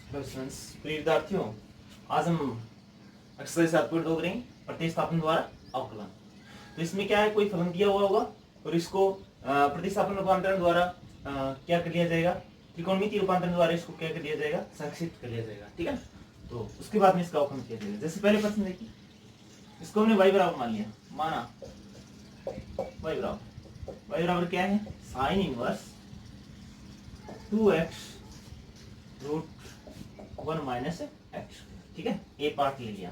प्रिय विद्यार्थियों, आज हम एक्सरसाइज 7.2 करेंगे प्रतिस्थापन द्वारा अवकलन। तो इसमें क्या है, कोई फलन दिया हुआ होगा और इसको प्रतिस्थापन रूपांतरण द्वारा क्या कर लिया जाएगा, त्रिकोणमितीय रूपांतरण द्वारा इसको क्या कर लिया जाएगा, संक्षिप्त कर लिया जाएगा। ठीक है, तो उसके बाद में इसका अवकलन किया जाएगा। जैसे पहले प्रश्न देखिए, इसको हमने y बराबर मान लिया, माना y बराबर क्या है, sine inverse 2x root 1 minus x. ठीक है, ए पार्ट ले लिया।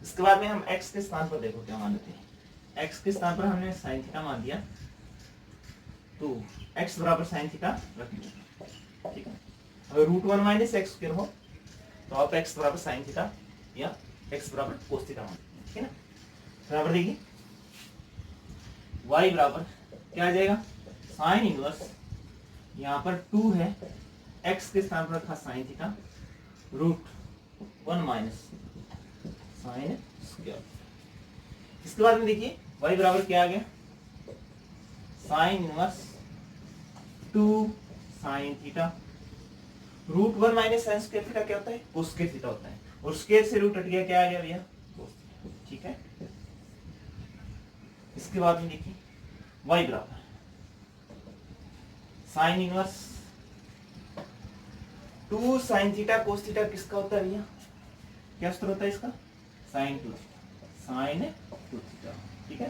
इसके बाद में हम x के स्थान पर देखो क्या मान लेते हैं। x के स्थान पर हमने साइन थीटा मान दिया, तो x बराबर साइन थीटा रख लिया। ठीक है, अगर रूट 1 माइनस एक्स स्क्वायर हो तो आप x बराबर साइन थीटा या x बराबर कोस थीटा मान। ठीक है ना, बराबर देखिए y बराबर क्या आ जाएगा, साइन इनवर्स, यहाँ पर 2 है, x के स्थान पर रखा sine theta root 1 minus sine square. इसके बाद में देखिए y बराबर क्या आ गया, sine inverse 2 sine theta root 1 minus sine square theta क्या होता है, कोस स्क्वायर थीटा होता है, और स्क्वायर से रूट हट गया, क्या आ गया भैया, कोस थीटा। ठीक है, इसके बाद में देखिए y बराबर sign inverse 2 sine theta cos theta किसका होता है भैया, क्या सूत्र होता है इसका, साइन 2 थीटा। ठीक है,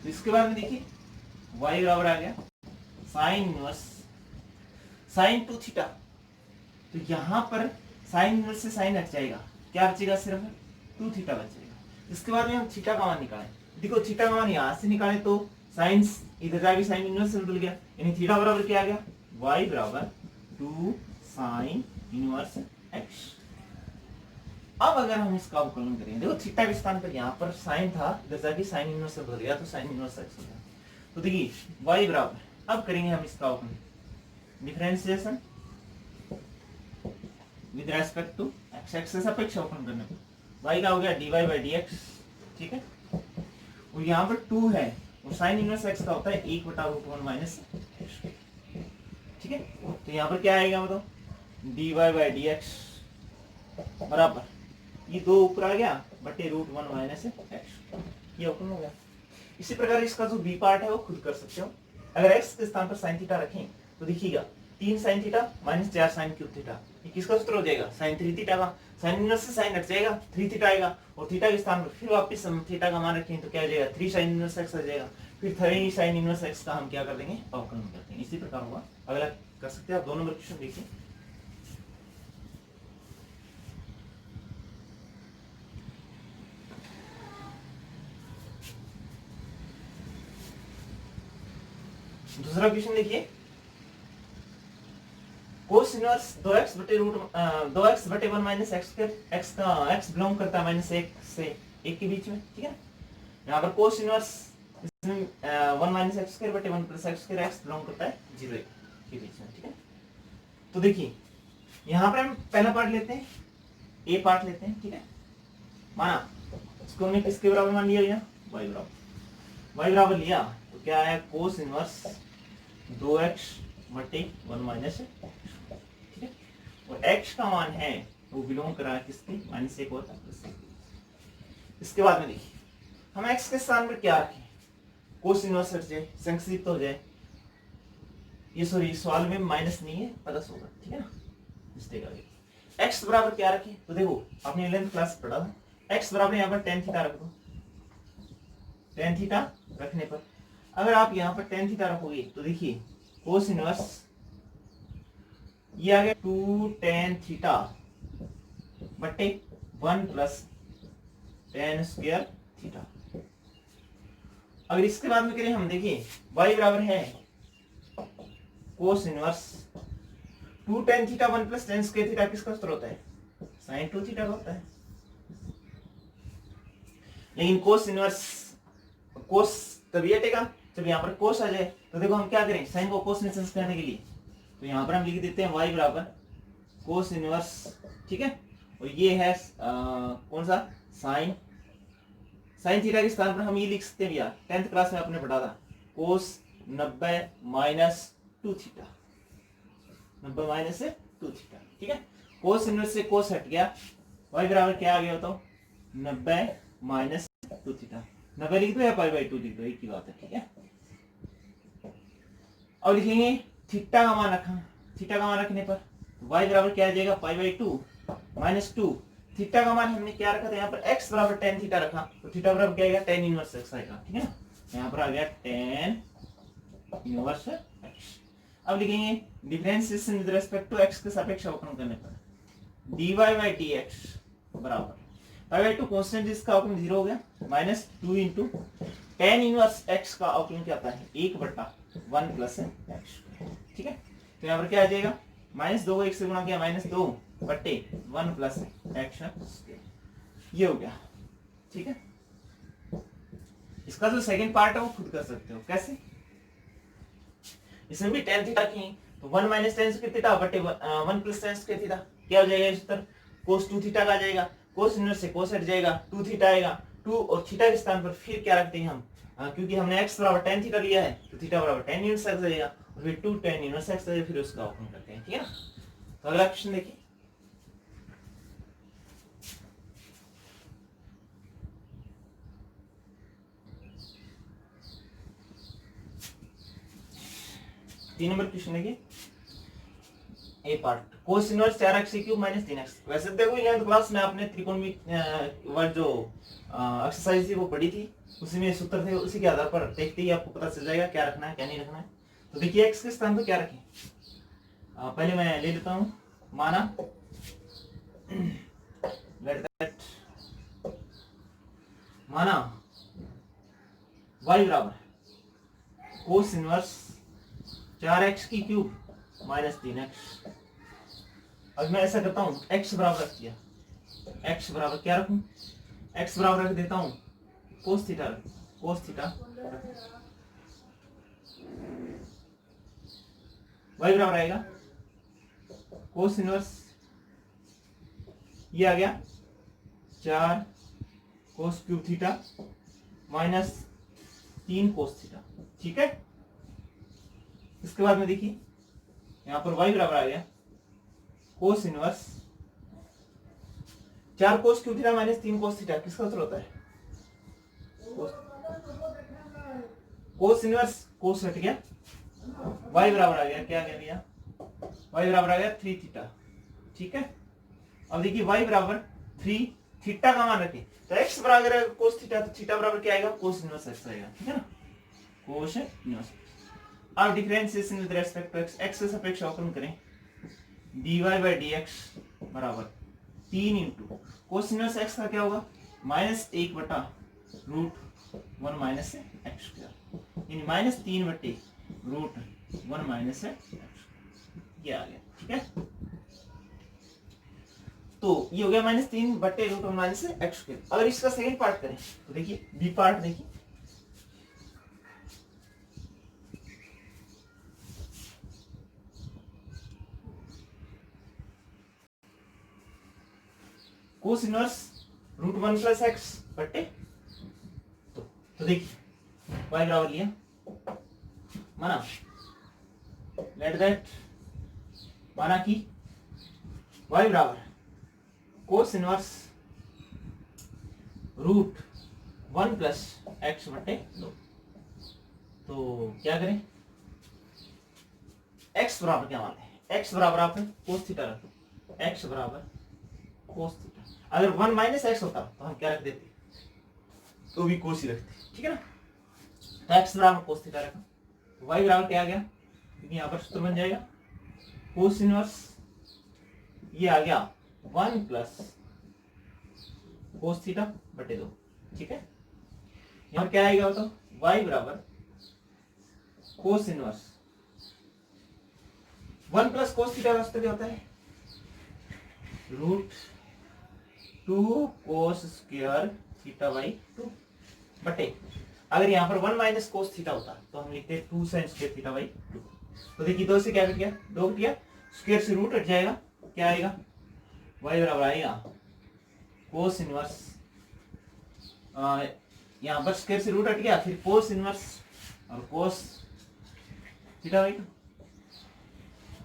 तो इसके बाद में देखिए y बराबर आ गया साइन इनवर्स साइन 2 थीटा। तो यहां पर साइन इनवर्स से साइन हट जाएगा, क्या बचेगा, सिर्फ 2 थीटा बचेगा। इसके बाद में हम थीटा का मान निकालें। देखो थीटा का मान यहां से निकाले तो साइन इधर जाके साइन इनवर्स से बदल गया, यानी थीटा बराबर क्या आ गया, y बराबर 2 साइन इनवर्स x। अब अगर हम इसका अवकलन करें, देखो थीटा के स्थान पर यहाँ पर साइन था, इधर जाके साइन इनवर्स से बदल गया, तो साइन इनवर्स x हो गया। तो देखिए y बराबर, अब करेंगे हम इसका अवकलन, differentiation with respect to x, x से सापेक्ष अवकलन करने पर y का हो गया dy by dx। ठीक है, और यहाँ पर 2 है और साइन इनवर्स x का होता है 1/√1 माइनस x। ठीक है, तो यहाँ पर क्या आएगा बताओ, dy by dx बराबर ये 2 ऊपर आ गया बटे √1 माइनस x, ये अवकलन हो गया। इसी प्रकार इसका जो b पार्ट है वो खुद कर सकते हो। अगर x के स्थान पर साइन थीटा रखें तो देखिएगा 3 sine theta minus 4 sine cube theta, ये किसका सूत्र हो जाएगा, साइन 3 थीटा का। साइन इनवर्स से साइन हट जाएगा, 3 थीटा आएगा, और थीटा के स्थान पर फिर वापस हम थीटा का मान रखें तो क्या आ जाएगा, 3 साइन इनवर्स x आ जाएगा। फिर 3 साइन इनवर्स x का हम क्या कर देंगे, अवकलन करते हैं। इसी प्रकार होगा, अगला कर सकते हैं आप। 2 नंबर क्वेश्चन देखिए, दूसरा क्वेश्चन देखिए, कोस इनवर्स 2x बटे 1 माइनस एक्स स्क्वायर, x का x बिलोंग करता है -1 से 1 के बीच में। ठीक है, यहाँ पर cos inverse 1 minus x square बटे 1 plus x square, x belong करता है 0 के बीच में। ठीक है, तो देखिए यहाँ पर हम पहला पार्ट लेते हैं, a पार्ट लेते हैं। ठीक है, माना इसको हमने किसके बराबर मान लिया, यहाँ y बराबर लिया, तो क्या आया, कोस इनवर्स 2x बटे 1 माइनस। ठीक है, और x का मान है वो बिलोंग करा किसके, -1 और +1। इसके बाद में देखिए हम x के स्थान पर क्या रखें, कोस इनवर्स हट जाए, संक्षिप्त हो जाए, ये सॉरी सवाल में माइनस नहीं है, प्लस होगा। ठीक है ना, मिस्टेक आ गई। x बराबर क्या रखें, तो देखो आपने 11th क्लास पढ़ा था, x बराबर यहाँ पर tan थीटा रख दो। tan थीटा रखने पर अगर आप यहाँ पर tan थीटा रखोगे तो देखिए कोस इनवर्स ये आ गया 2 tan थीटा बटे 1 प्लस tan स्क्वायर थीटा। अगर इसके बाद में करें हम, देखिए y बराबर है cos inverse 2 tan theta 1 plus tan square theta, किसका सूत्र होता है, sin 2 थीटा का होता है। लेकिन कोस इनवर्स कोस तभी हटेगा जब यहाँ पर कोस आ जाए। तो देखो हम क्या करें, साइन को कोस में चेंज करने के लिए, तो यहाँ पर हम लिख देते हैं y बराबर कोस इनवर्स। ठीक है, और ये है कौन सा, साइन थीटा के स्थान पर हम ये लिख सकते हैं भैया, 10th क्लास में आपने पढ़ा था, कोस 90 माइनस 2 थीटा, 90 माइनस 2 थीटा, ठीक है। कोस इनवर्स से कोस हट गया, y बराबर क्या आ गया बताओ, 90 माइनस 2 थीटा। 90 लिख दो या पाई बाई 2 लिख दो, एक ही बात है, ठीक है। और लिखेंगे थीटा का मान रखा, थीटा का मान रखने पर y बराबर क्या आ जाएगा, पाई बाई 2 माइनस 2। थीटा का मान हमने क्या रखा था यहाँ पर, x बराबर tan थीटा रखा, तो थीटा बराबर क्या आएगा, tan इनवर्स x आएगा, ठीक है ना। यहाँ पर आ गया tan इनवर्स x। अब लिखेंगे differentiation with respect to x के सापेक्ष अवकलन करने पर dy बाई dx बराबर पाई बाई 2 कांस्टेंट, जिसका अवकलन 0 हो गया, minus 2 into tan inverse x का अवकलन क्या आता है, 1/1 प्लस x, ठीक है। तो यहाँ पर क्या आ जाएगा, माइनस 2 को 1 से गुणा किया, माइनस 2 बट्टे 1 प्लस एक्स, ये हो गया, ठीक है। इसका जो सेकंड पार्ट है वो खुद कर सकते हो, कैसे, इसमें भी tan थीटा की, तो 1 माइनस tan स्क्वायर थीटा बट्टे 1 प्लस tan स्क्वायर थीटा, क्या हो जाएगा इस उत्तर, cos 2 थीटा का आ जाएगा, cos इनवर्स से cos हट जाएगा, 2 थीटा आएगा, 2 और थीटा के स्थान पर फिर क्या रखते हैं हम, क्योंकि हमने x बराबर tan थीटा लिया है, तो थीटा बराबर tan इनवर्स x जाएगा, और फिर 2 tan इनवर्स x जाएगा, फिर उसका अवकलन करते हैं, ठीक है ना। तो अगला क्वेश्चन देखिए, तीन नंबर क्वेश्चन देखिए, A part, cos inverse 4x cube minus 3x। वैसे देखो 11th क्लास में आपने त्रिकोणमिति वर्ग जो एक्सरसाइज थी वो पढ़ी थी, उसी में सूत्र थे, उसी के आधार पर देखते ही आपको पता चल जाएगा क्या रखना है क्या नहीं रखना है। तो देखिए x के स्थान पर क्या रखें, पहले मैं ले लेता हूं, माना लेट दैट, माना y बराबर कोस इनवर्स 4x की क्यूब माइनस 3x। अब मैं ऐसा करता हूं, x बराबर रख दिया, x बराबर क्या रखूं, x बराबर रख देता हूं cos theta, cos theta, y बराबर आएगा कोस इनवर्स, ये आ गया 4 cos cube theta minus 3 cos theta, ठीक है। इसके बाद में देखिए यहां पर y बराबर आ गया cos inverse 4 cos cube theta minus 3 cos theta, किसका उत्तर होता है, कोस इनवर्स, कोस हट गया, y बराबर आ गया, क्या आ गया भैया, y बराबर आ गया 3 थीटा, ठीक है। अब देखिए y बराबर 3 थीटा का मान रखें, तो x बराबर कोस थीटा, तो थीटा बराबर क्या आएगा, कोस इनवर्स x आएगा, ठीक है ना, कोस इनवर्स। अब differentiation with respect to x, x के सापेक्ष अवकलन करें, dy बाई dx बराबर 3 इंटू कोस इनवर्स x का क्या होगा, माइनस 1/√1 माइनस एक्स स्क्वायर, यानी माइनस 3/√1 माइनस एक्स, ये आ गया, ठीक है। तो ये हो गया माइनस 3/√1 माइनस एक्स स्क्वायर। अगर इसका सेकंड पार्ट करें तो देखिए बी पार्ट देखिए, कोस इनवर्स √1 प्लस एक्स बट्टे, तो देखिए y बराबर लिया, माना लेट दैट, माना कि y बराबर कोस इनवर्स √1 प्लस एक्स बट्टे 2। तो क्या करें, x बराबर क्या मान है, x बराबर आप कोस थीटा रखो, x बराबर कोस थीटा, अगर 1 माइनस एक्स होता तो हम क्या रख देते, तो भी कोस ही रखते, ठीक है ना। तो x बराबर कोस थीटा रखा, y बराबर क्या आ गया, क्योंकि यहाँ पर सूत्र बन जाएगा कोस इनवर्स, ये आ गया 1 प्लस कोस थीटा बटे 2, ठीक है। यहाँ क्या आएगा बताओ, y बराबर cos inverse 1 plus cos theta का सूत्र क्या होता है, √2 कोस स्क्वायर थीटा बाई 2 बटे, अगर यहाँ पर 1 माइनस कोस थीटा होता तो हम लिखते 2 साइन स्क्वायर थीटा बाई 2। तो देखिए 2 से क्या कट गया, 2 कट गया, स्क्वायर से रूट हट जाएगा, क्या आएगा, y बराबर आएगा कोस इनवर्स, यहाँ पर स्क्वायर से रूट हट गया, फिर कोस इनवर्स और cos theta by 2,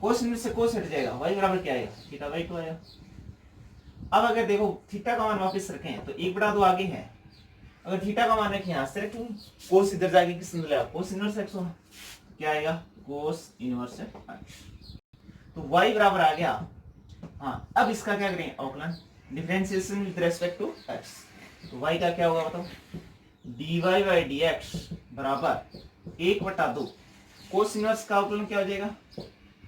cos inverse से कोस हट जाएगा, y बराबर क्या आएगा, थीटा बाई 2 आएगा। अब अगर देखो थीटा का मान वापस रखें तो 1/2 आगे है, अगर थीटा का मान रखें यहां से रखेंगे, कोस इधर जाके किस अंदर लेगा, कोस इनवर्स x होगा, क्या आएगा, कोस इनवर्स x। तो y बराबर आ गया। हाँ, अब इसका क्या करें, अवकलन, differentiation with respect to x। तो y का क्या होगा बताओ, dy बाई dx बराबर 1/2, कोस इनवर्स का अवकलन क्या हो जाएगा,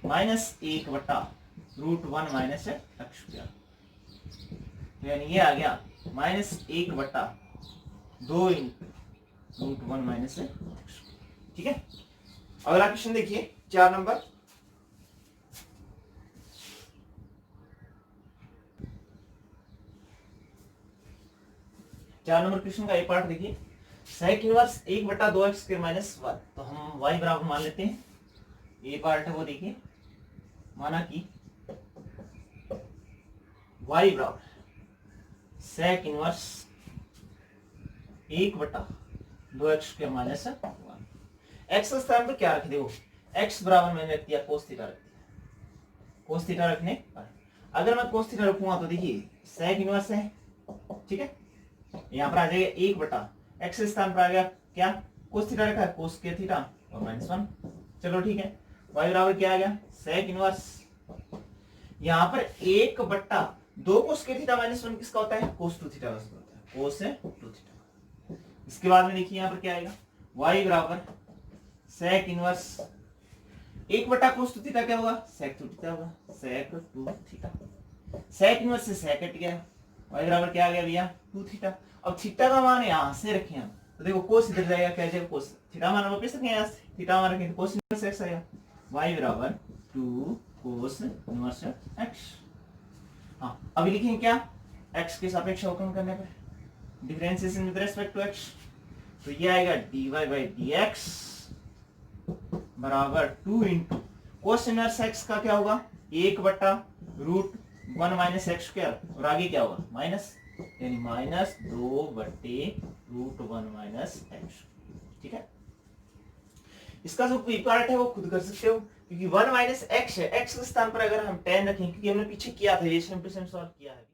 -1/√1 माइनस x स्क्वायर, यानी ये आ गया -1/2 √1 माइनस x। ठीक है, अगला क्वेश्चन देखिए 4 नंबर। क्वेश्चन का ए पार्ट देखिए, सेक इनवर्स 1/2x स्क्वायर माइनस 1, तो हम y बराबर मान लेते हैं, ए पार्ट है वो देखिए, माना कि y बराबर sec inverse 1/2x square minus 1। x के स्थान पर क्या रख दो, x बराबर मैंने रख दिया कोस थीटा, रख दिया कोस थीटा रखने पर। अगर मैं कोस थीटा रखूंगा तो देखिए सेक इनवर्स है, ठीक है, यहाँ पर आ जाएगा 1/x के स्थान पर आ गया क्या, कोस थीटा रखा है, कोस के थीटा और -1। चलो ठीक है, y बराबर क्या आ गया, सेक इनवर्स, यहाँ पर 1/2 कोस के थीटा -1 किसका होता है, कोस 2 थीटा का होता है, कोस है 2 थीटा। इसके बाद में देखिए यहाँ पर क्या आएगा, y बराबर सेक इनवर्स 1/कोस 2 थीटा क्या होगा, सेक 2 थीटा होगा, सेक 2 थीटा। सेक इनवर्स से सेक हट गया, y बराबर क्या आ गया भैया 2 थीटा। अब थीटा का मान यहां से रखें हम, तो देखो कोस इधर जाएगा, क्या जाएगा कोस, थीटा मान वापस रखें यहां से, थीटा मान रखें तो कोस इनवर्स x आएगा, y बराबर 2 कोस इनवर्स x। हाँ, अभी लिखेंगे क्या, x के सापेक्ष अवकलन करने पर, differentiation with respect to x, तो ये आएगा dy बाई dx बराबर 2 इंटू कोस इनवर्स x का क्या होगा, 1/√1 माइनस x स्क्वायर, और आगे क्या होगा माइनस, यानी -2/√1 माइनस x। ठीक है, इसका जो पी पार्ट है वो खुद कर सकते हो, क्योंकि 1 माइनस x है, x के स्थान पर अगर हम 10 रखें, क्योंकि हमने पीछे किया था, ये 100% सॉल्व किया है।